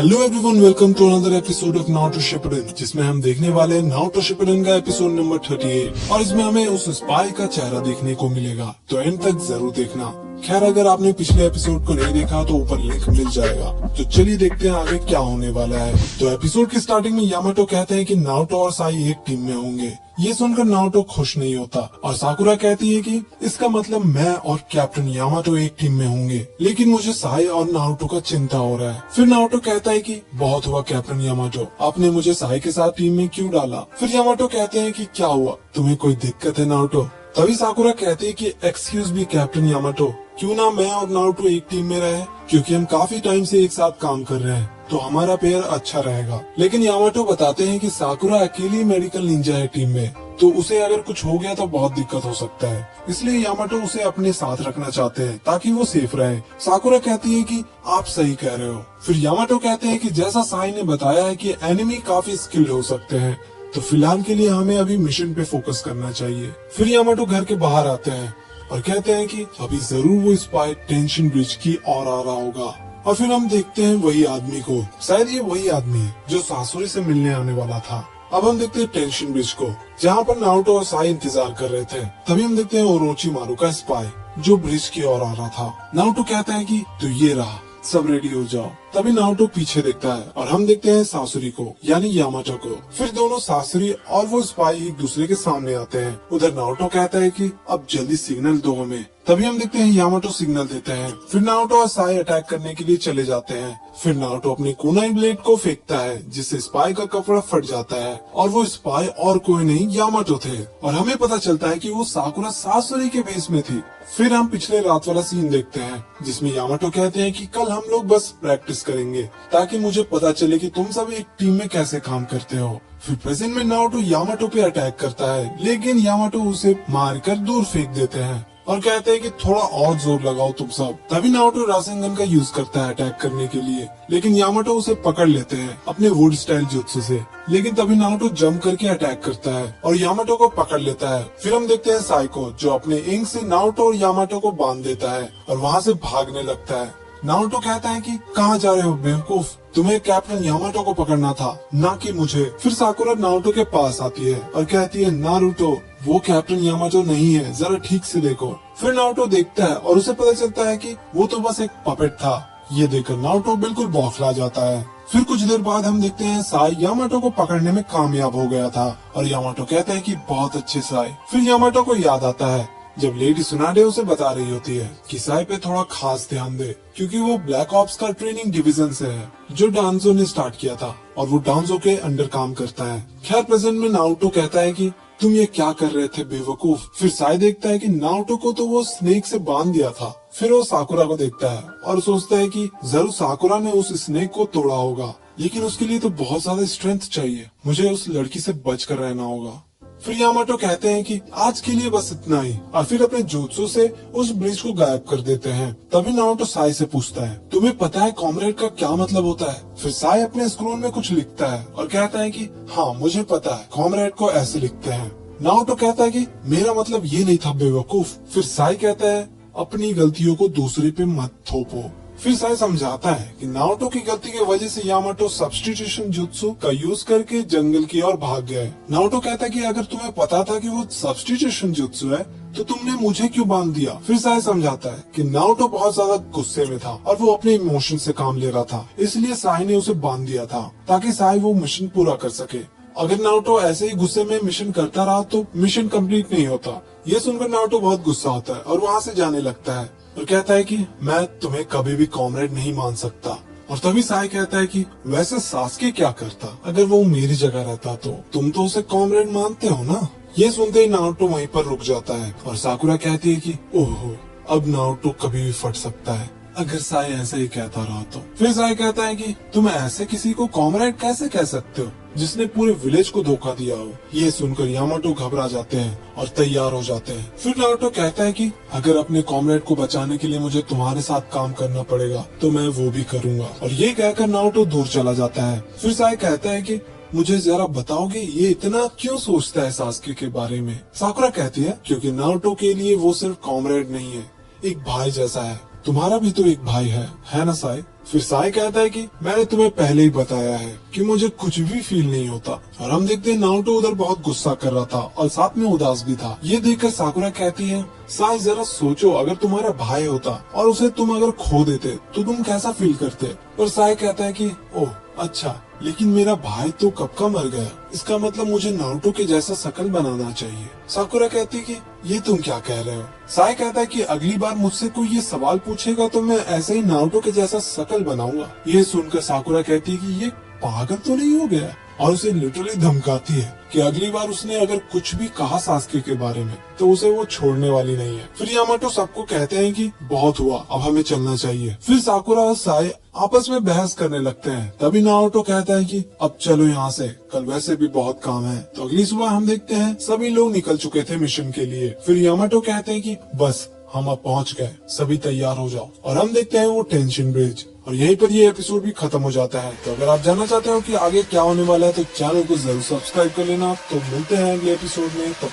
Hello everyone, welcome to another episode of Naruto Shippuden, जिसमें हम देखने वाले हैं नारुतो शिपुडेन का एपिसोड नंबर 38 और इसमें हमें उस स्पाई का चेहरा देखने को मिलेगा, तो एंड तक जरूर देखना। खैर, अगर आपने पिछले एपिसोड को नहीं देखा तो ऊपर लिंक मिल जाएगा। तो चलिए देखते हैं आगे क्या होने वाला है। तो एपिसोड की स्टार्टिंग में यामाटो कहते हैं कि नारुतो और साई एक टीम में होंगे। ये सुनकर नारुतो खुश नहीं होता और साकुरा कहती है कि इसका मतलब मैं और कैप्टन यामाटो एक टीम में होंगे, लेकिन मुझे साई और नारुतो का चिंता हो रहा है। फिर नारुतो कहता है कि बहुत हुआ कैप्टन यामाटो, आपने मुझे साई के साथ टीम में क्यों डाला। फिर यामाटो कहते हैं कि क्या हुआ, तुम्हें कोई दिक्कत है नारुतो। तभी साकुरा कहती है कि एक्सक्यूज मी कैप्टन यामाटो, क्यों ना मैं और नारुतो एक टीम में रहे, क्योंकि हम काफी टाइम से एक साथ काम कर रहे हैं तो हमारा पेयर अच्छा रहेगा। लेकिन यामाटो बताते हैं कि साकुरा अकेली मेडिकल निंजा है टीम में, तो उसे अगर कुछ हो गया तो बहुत दिक्कत हो सकता है, इसलिए यामाटो उसे अपने साथ रखना चाहते हैं ताकि वो सेफ रहे। साकुरा कहती है कि आप सही कह रहे हो। फिर यामाटो कहते हैं कि जैसा साई ने बताया है कि एनिमी काफी स्किल्ड हो सकते हैं, तो फिलहाल के लिए हमें अभी मिशन पे फोकस करना चाहिए। फिर यामाटो घर के बाहर आते हैं और कहते हैं कि अभी जरूर वो स्पाई टेंशन ब्रिज की ओर आ रहा होगा। और फिर हम देखते हैं वही आदमी को, शायद ये वही आदमी है जो सासुरी से मिलने आने वाला था। अब हम देखते हैं टेंशन ब्रिज को, जहाँ पर नारुतो और साई इंतजार कर रहे थे। तभी हम देखते हैं ओरोचिमारू का स्पाई जो ब्रिज की ओर आ रहा था। नारुतो कहता है कि तो ये रहा, सब रेडी हो जाओ। तभी नारुतो पीछे देखता है और हम देखते हैं सासुरी को, यानी यामाटो को। फिर दोनों सासुरी और वो स्पाई एक दूसरे के सामने आते हैं। उधर नारुतो कहता है कि अब जल्दी सिग्नल दो हमें। तभी हम देखते हैं यामाटो सिग्नल देते हैं। फिर नारुतो और साई अटैक करने के लिए चले जाते हैं। फिर नारुतो अपनी कुनाई ब्लेड को फेंकता है, जिससे स्पाई का कपड़ा फट जाता है और वो स्पाई और कोई नहीं यामाटो थे। और हमें पता चलता है कि वो साकुरा सासुरी के बेस में थी। फिर हम पिछले रात वाला सीन देखते हैं, जिसमें यामाटो कहते हैं कि कल हम लोग बस प्रैक्टिस करेंगे ताकि मुझे पता चले कि तुम सब एक टीम में कैसे काम करते हो। फिर प्रेजेंट में नारुतो यामाटो पे अटैक करता है, लेकिन यामाटो उसे मारकर दूर फेंक देते हैं और कहते हैं कि थोड़ा और जोर लगाओ तुम सब। तभी नारुतो रासेनगन का यूज करता है अटैक करने के लिए, लेकिन यामाटो उसे पकड़ लेते हैं अपने वुड स्टाइल जुत्सु से। लेकिन तभी नारुतो जंप करके अटैक करता है और यामाटो को पकड़ लेता है। फिर हम देखते हैं साई को, जो अपने इंक से नारुतो और यामाटो को बांध देता है और वहाँ से भागने लगता है। नारुतो कहता है कि कहाँ जा रहे हो बेवकूफ, तुम्हें कैप्टन यामाटो को पकड़ना था, ना कि मुझे। फिर साकुरा नारुतो के पास आती है और कहती है नारुतो, वो कैप्टन यामाटो नहीं है, जरा ठीक से देखो। फिर नारुतो देखता है और उसे पता चलता है कि वो तो बस एक पपेट था। ये देखकर नारुतो बिल्कुल बौखला जाता है। फिर कुछ देर बाद हम देखते हैं साई यामाटो को पकड़ने में कामयाब हो गया था और यामाटो कहता है कि बहुत अच्छे साई। फिर यामाटो को याद आता है जब लेडी सुनाडे उसे बता रही होती है कि साई पे थोड़ा खास ध्यान दे, क्योंकि वो ब्लैक ऑप्स का ट्रेनिंग डिवीजन से है जो डांजो ने स्टार्ट किया था और वो डांजो के अंडर काम करता है। खैर, प्रेजेंट में नारुतो कहता है कि तुम ये क्या कर रहे थे बेवकूफ। फिर साई देखता है कि नारुतो को तो वो स्नेक से बांध दिया था। फिर वो साकुरा को देखता है और सोचता है कि जरूर साकुरा ने उस स्नेक को तोड़ा होगा, लेकिन उसके लिए तो बहुत ज्यादा स्ट्रेंथ चाहिए, मुझे उस लड़की से बच कर रहना होगा। फिर यामाटो कहते हैं कि आज के लिए बस इतना ही, और फिर अपने जुत्सु से उस ब्रिज को गायब कर देते हैं। तभी नारुतो साई से पूछता है, तुम्हें पता है कॉमरेड का क्या मतलब होता है। फिर साई अपने स्क्रोल में कुछ लिखता है और कहता है कि हाँ मुझे पता है, कॉमरेड को ऐसे लिखते हैं। नारुतो कहता है कि मेरा मतलब ये नहीं था बेवकूफ। फिर साई कहता है अपनी गलतियों को दूसरे पे मत थोपो। फिर साई समझाता है कि नारुतो की गलती की वजह से यामाटो सब्स्टिट्यूशन जुत्सु का यूज करके जंगल की ओर भाग गए। नारुतो कहता है कि अगर तुम्हें पता था कि वो सब्स्टिट्यूशन जुत्सु है तो तुमने मुझे क्यों बांध दिया। फिर साई समझाता है कि नारुतो बहुत ज्यादा गुस्से में था और वो अपने इमोशन से काम ले रहा था, इसलिए साई ने उसे बांध दिया था ताकि साई वो मिशन पूरा कर सके। अगर नारुतो ऐसे ही गुस्से में मिशन करता रहा तो मिशन कंप्लीट नहीं होता। ये सुनकर नारुतो बहुत गुस्सा होता है और वहाँ से जाने लगता है और कहता है कि मैं तुम्हें कभी भी कॉमरेड नहीं मान सकता। और तभी साई कहता है कि वैसे सासके क्या करता अगर वो मेरी जगह रहता, तो तुम तो उसे कॉमरेड मानते हो ना। ये सुनते ही नारुतो वहीं पर रुक जाता है और साकुरा कहती है कि ओहो, अब नारुतो कभी भी फट सकता है अगर साई ऐसे ही कहता रहा तो। फिर साई कहता है कि तुम ऐसे किसी को कॉमरेड कैसे कह सकते हो जिसने पूरे विलेज को धोखा दिया हो। ये सुनकर यामाटो घबरा जाते हैं और तैयार हो जाते हैं। फिर नारुतो कहता है कि अगर अपने कॉमरेड को बचाने के लिए मुझे तुम्हारे साथ काम करना पड़ेगा तो मैं वो भी करूँगा। और ये कहकर नारुतो दूर चला जाता है। फिर साई कहता है कि मुझे जरा बताओगे ये इतना क्यों सोचता है सासके के बारे में। साकुरा कहती है क्योंकि नारुतो के लिए वो सिर्फ कॉमरेड नहीं है, एक भाई जैसा है। तुम्हारा भी तो एक भाई है ना साई? फिर साई कहता है कि मैंने तुम्हें पहले ही बताया है कि मुझे कुछ भी फील नहीं होता। और हम देखते हैं नारुतो उधर बहुत गुस्सा कर रहा था और साथ में उदास भी था। ये देखकर साकुरा कहती है, साई जरा सोचो, अगर तुम्हारा भाई होता और उसे तुम अगर खो देते तो तुम कैसा फील करते? और साई कहता है कि ओह अच्छा, लेकिन मेरा भाई तो कब का मर गया, इसका मतलब मुझे नारुतो के जैसा शकल बनाना चाहिए। साकुरा कहती है कि ये तुम क्या कह रहे हो? साई कहता है कि अगली बार मुझसे कोई ये सवाल पूछेगा तो मैं ऐसे ही नारुतो के जैसा शकल बनाऊंगा। ये सुनकर साकुरा कहती है कि ये पागल तो नहीं हो गया, और उसे लिटरली धमकाती है कि अगली बार उसने अगर कुछ भी कहा सास्के के बारे में तो उसे वो छोड़ने वाली नहीं है। फिर यामाटो सबको कहते हैं कि बहुत हुआ, अब हमें चलना चाहिए। फिर साकुरा और साई आपस में बहस करने लगते हैं। तभी नारुतो कहता है कि अब चलो यहाँ से, कल वैसे भी बहुत काम है। तो अगली सुबह हम देखते हैं सभी लोग निकल चुके थे मिशन के लिए। फिर यामाटो कहते हैं कि बस हम अब पहुँच गए, सभी तैयार हो जाओ। और हम देखते हैं वो टेंशन ब्रिज, और यहीं पर ये एपिसोड भी खत्म हो जाता है। तो अगर आप जानना चाहते हो कि आगे क्या होने वाला है तो चैनल को जरूर सब्सक्राइब कर लेना। तो मिलते हैं अगले एपिसोड में, तब